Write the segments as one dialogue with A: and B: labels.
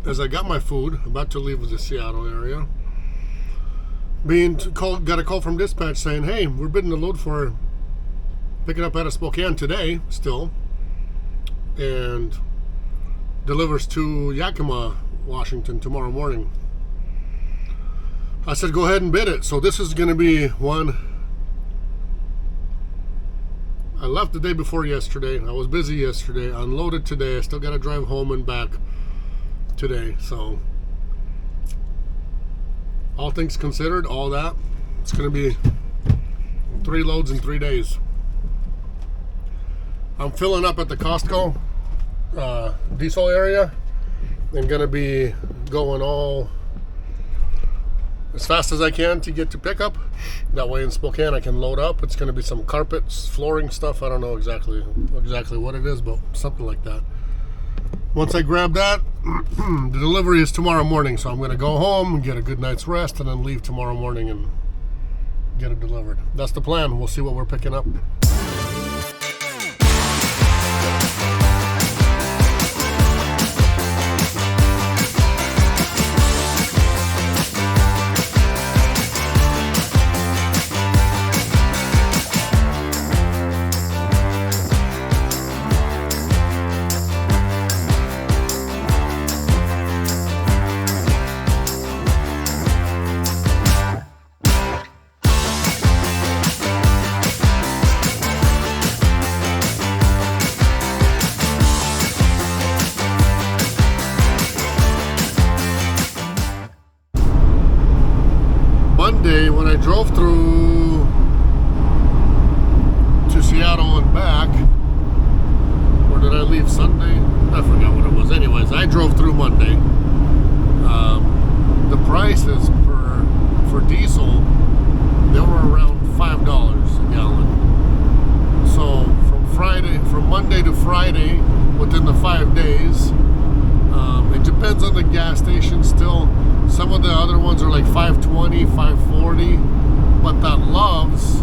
A: as I got my food, about to leave the Seattle area, got a call from dispatch saying, hey, we're bidding a load for picking up out of Spokane today still, and delivers to Yakima, Washington tomorrow morning. I said, go ahead and bid it. So this is going to be one. I left the day before yesterday. I was busy yesterday. I unloaded today. I still got to drive home and back today. So all things considered, all that, it's going to be 3 loads in 3 days. I'm filling up at the Costco diesel area and going to be going all as fast as I can to get to pickup. That way in Spokane I can load up. It's going to be some carpets, flooring stuff. I don't know exactly what it is, but something like that. Once I grab that, the delivery is tomorrow morning, so I'm going to go home and get a good night's rest and then leave tomorrow morning and get it delivered. That's the plan. We'll see what we're picking up. Monday, when I drove through to Seattle and back, or did I leave Sunday? I forgot what it was. Anyways, I drove through Monday. The prices for diesel, they were around $5 a gallon. So from Monday to Friday, within the 5 days, it depends on the gas station still. Some of the other ones are like $5.20, $5.40, but that Love's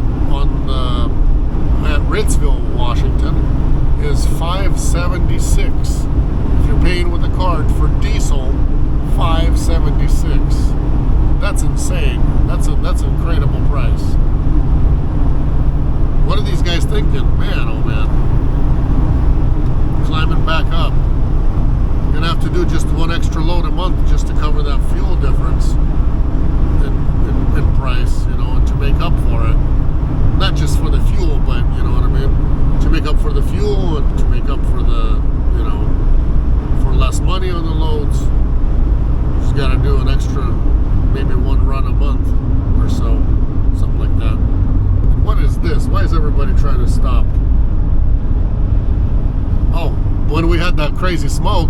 A: at Ritzville, Washington, is $5.76. If you're paying with a card for diesel, $5.76. That's insane. That's an incredible price. What are these guys thinking? Man, oh man. Climbing back up. Gonna have to do just 1 extra load a month just to cover that fuel difference in price, and to make up for it. Not just for the fuel, but you know what I mean? To make up for the fuel and to make up for the, for less money on the loads. Just gotta do an extra, maybe 1 run a month or so. Something like that. And what is this? Why is everybody trying to stop? Oh, when we had that crazy smoke,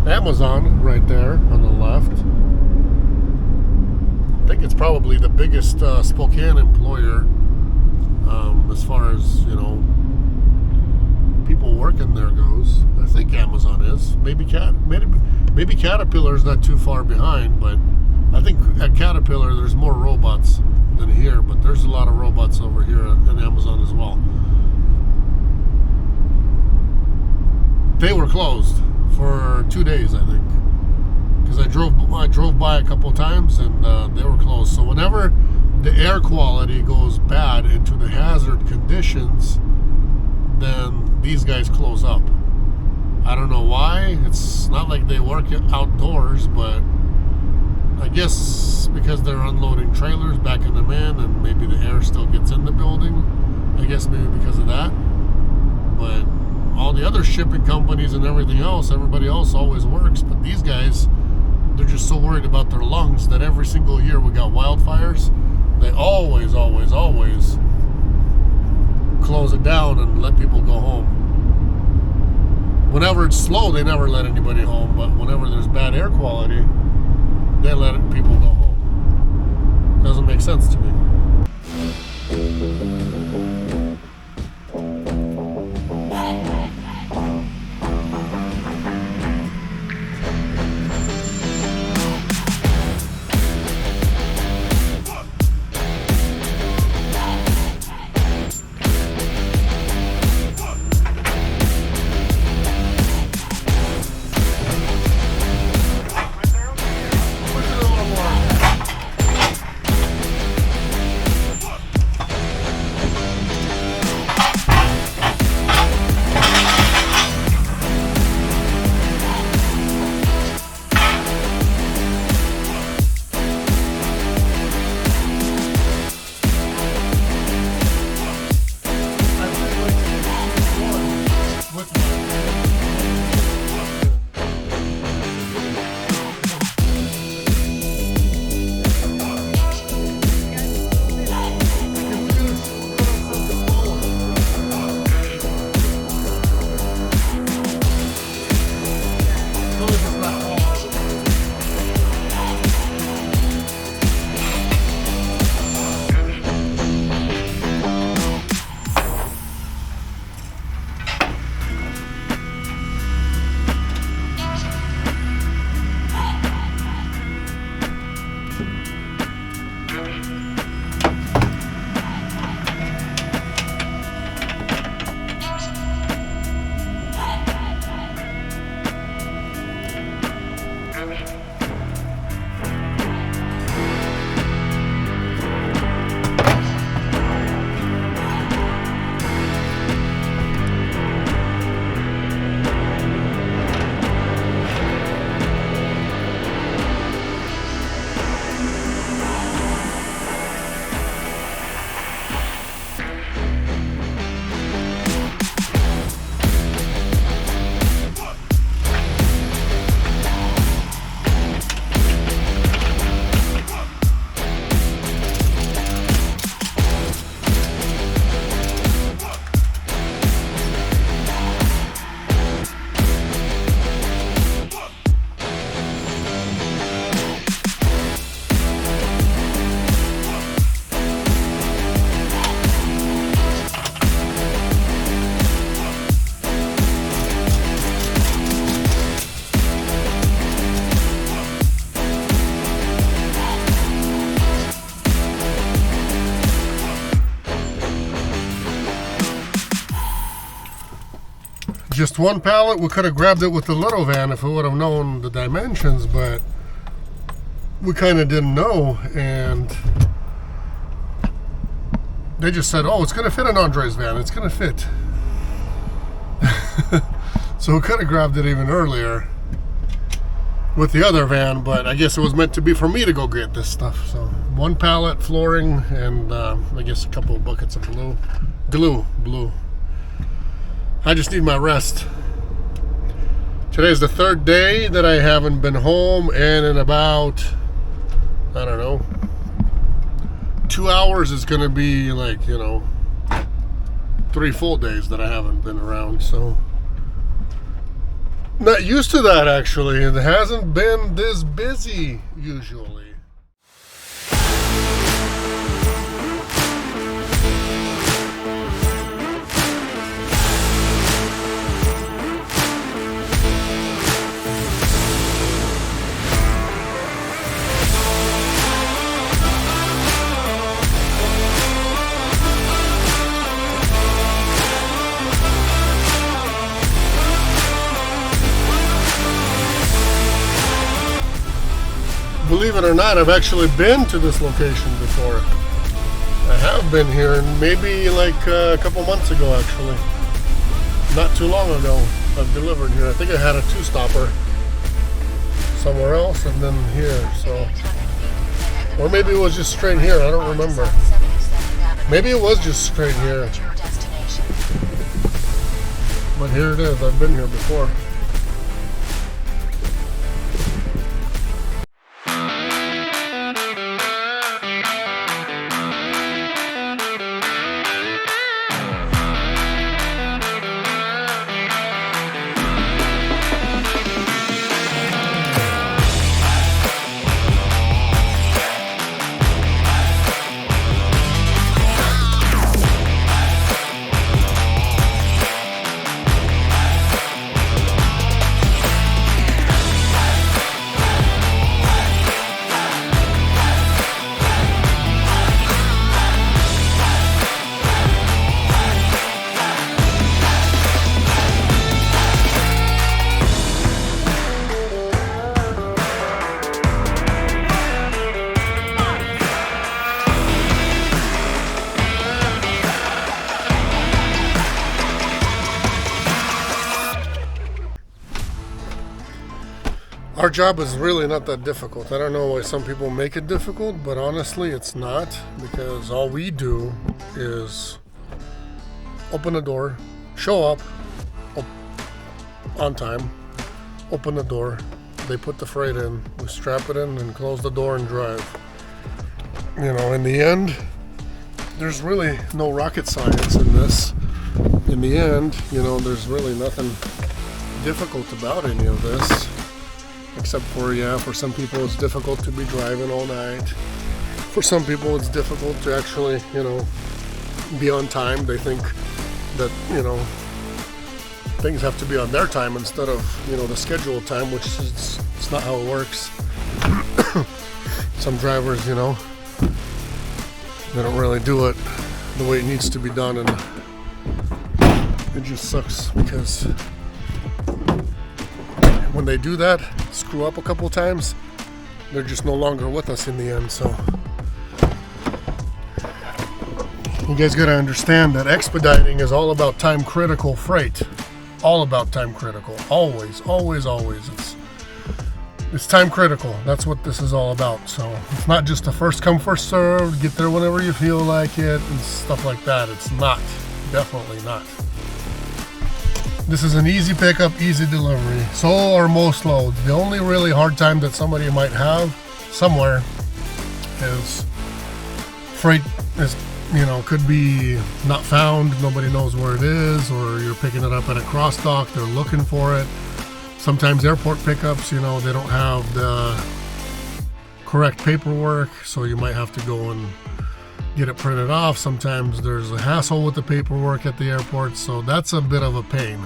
A: Amazon right there on the left. I think it's probably the biggest Spokane employer as far as, people working there goes. I think Amazon is. Maybe Caterpillar is not too far behind, but I think at Caterpillar there's more robots than here, but there's a lot of robots over here at Amazon as well. They were closed for 2 days, I think, because I drove by a couple of times and they were closed. So whenever the air quality goes bad into the hazard conditions, then these guys close up. I don't know why. It's not like they work outdoors, but I guess because they're unloading trailers, backing them in, and maybe the air still gets in the building. I guess maybe because of that. But all the other shipping companies and everything else, everybody else always works, but these guys, they're just so worried about their lungs that every single year we got wildfires, they always close it down and let people go home. Whenever it's slow, they never let anybody home, but whenever there's bad air quality, they let people go home. Doesn't make sense to me. just one pallet. We could have grabbed it with the little van if we would have known the dimensions, but we kind of didn't know, and they just said, oh, it's going to fit in Andre's van. It's going to fit. So we could have grabbed it even earlier with the other van, but I guess it was meant to be for me to go get this stuff. So one pallet, flooring, and I guess a couple of buckets of glue. I just need my rest. Today's the third day that I haven't been home, and in about, I don't know, 2 hours is going to be like, you know, 3 full days that I haven't been around. So not used to that, actually. It hasn't been this busy usually. Believe it or not, I've actually been to this location before. I have been here, maybe like a couple months ago, actually. Not too long ago, I've delivered here. I think I had a 2-stopper somewhere else and then here, so. Or maybe it was just straight here, I don't remember. Maybe it was just straight here. But here it is, I've been here before. Our job is really not that difficult. I don't know why some people make it difficult, but honestly it's not, because all we do is open the door, show up on time, open the door, they put the freight in, we strap it in and close the door and drive. You know, in the end, there's really no rocket science in this. In the end, you know, there's really nothing difficult about any of this. Except for, yeah, for some people it's difficult to be driving all night. For some people it's difficult to actually, you know, be on time. They think that, you know, things have to be on their time instead of, you know, the scheduled time, which is, it's not how it works. Some drivers, you know, they don't really do it the way it needs to be done, and it just sucks because when they do that, screw up a couple times, they're just no longer with us in the end. So you guys got to understand that expediting is all about time critical freight. All about time critical. Always, always, always. It's time critical. That's what this is all about. So it's not just a first come, first served, get there whenever you feel like it and stuff like that. It's not. Definitely not. This is an easy pickup, easy delivery. So are most loads. The only really hard time that somebody might have somewhere is freight is, you know, could be not found, nobody knows where it is, or you're picking it up at a cross dock, they're looking for it. Sometimes airport pickups, you know, they don't have the correct paperwork, so you might have to go and get it printed off. Sometimes there's a hassle with the paperwork at the airport, so that's a bit of a pain.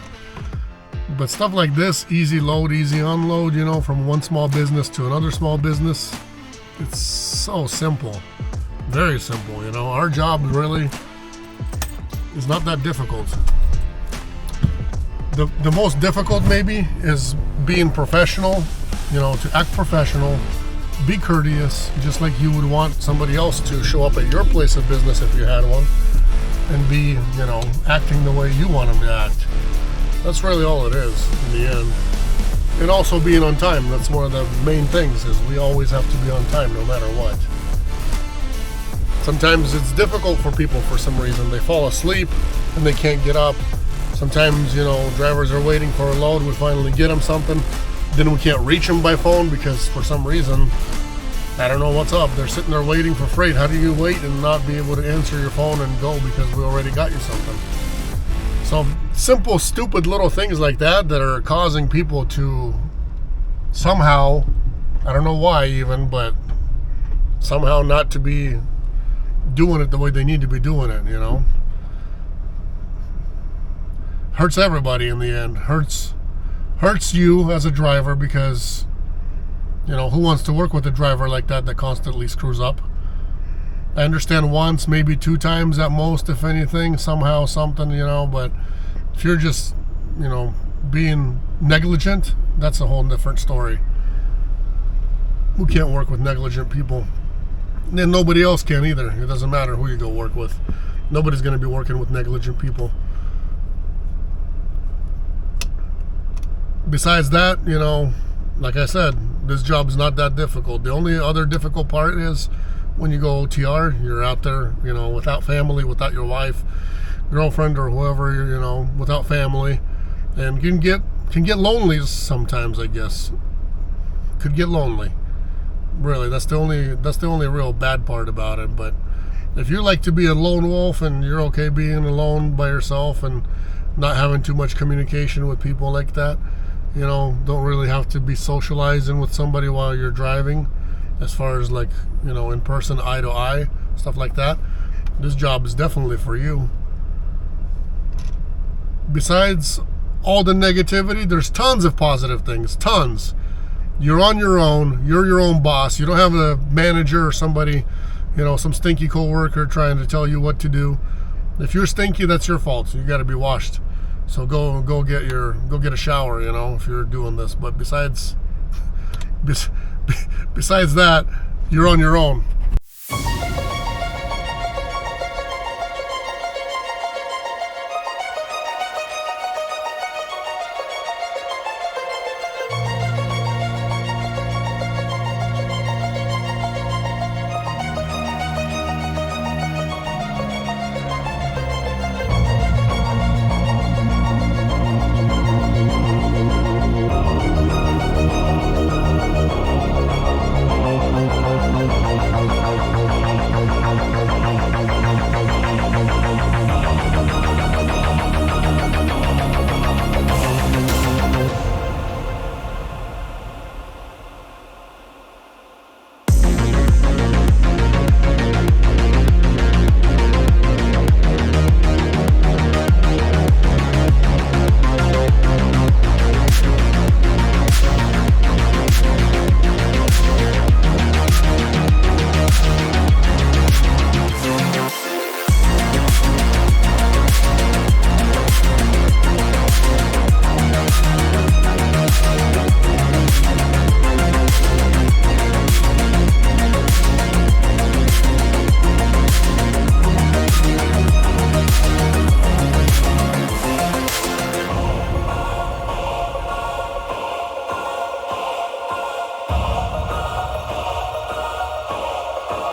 A: But stuff like this, easy load, easy unload, you know, from one small business to another small business, it's so simple. Very simple, you know. Our job really is not that difficult. The most difficult maybe is being professional, to act professional, be courteous, just like you would want somebody else to show up at your place of business if you had one, and be, acting the way you want them to act. That's really all it is in the end. And also being on time. That's one of the main things, is we always have to be on time no matter what. Sometimes it's difficult for people for some reason. They fall asleep and they can't get up. Sometimes, drivers are waiting for a load. We finally get them something. Then we can't reach them by phone because for some reason, I don't know what's up. They're sitting there waiting for freight. How do you wait and not be able to answer your phone and go because we already got you something? So simple, stupid little things like that are causing people to somehow, I don't know why even, but somehow not to be doing it the way they need to be doing it, Hurts everybody in the end. Hurts you as a driver because, who wants to work with a driver like that constantly screws up? I understand once, maybe 2 times at most, if anything, somehow, something, but if you're just, being negligent, that's a whole different story. We can't work with negligent people. And nobody else can either. It doesn't matter who you go work with. Nobody's going to be working with negligent people. Besides that, like I said, this job's not that difficult. The only other difficult part is when you go OTR, you're out there, without family, without your wife, girlfriend, or whoever, without family, and can get lonely sometimes, I guess. Could get lonely. Really, that's the only real bad part about it. But if you like to be a lone wolf and you're okay being alone by yourself and not having too much communication with people like that, don't really have to be socializing with somebody while you're driving, as far as like, in person, eye to eye, stuff like that, this job is definitely for you. Besides all the negativity, there's tons of positive things, tons. You're on your own, you're your own boss. You don't have a manager or somebody, some stinky coworker trying to tell you what to do. If you're stinky, that's your fault, so you got to be washed. So go get a shower, if you're doing this. But besides that, you're on your own.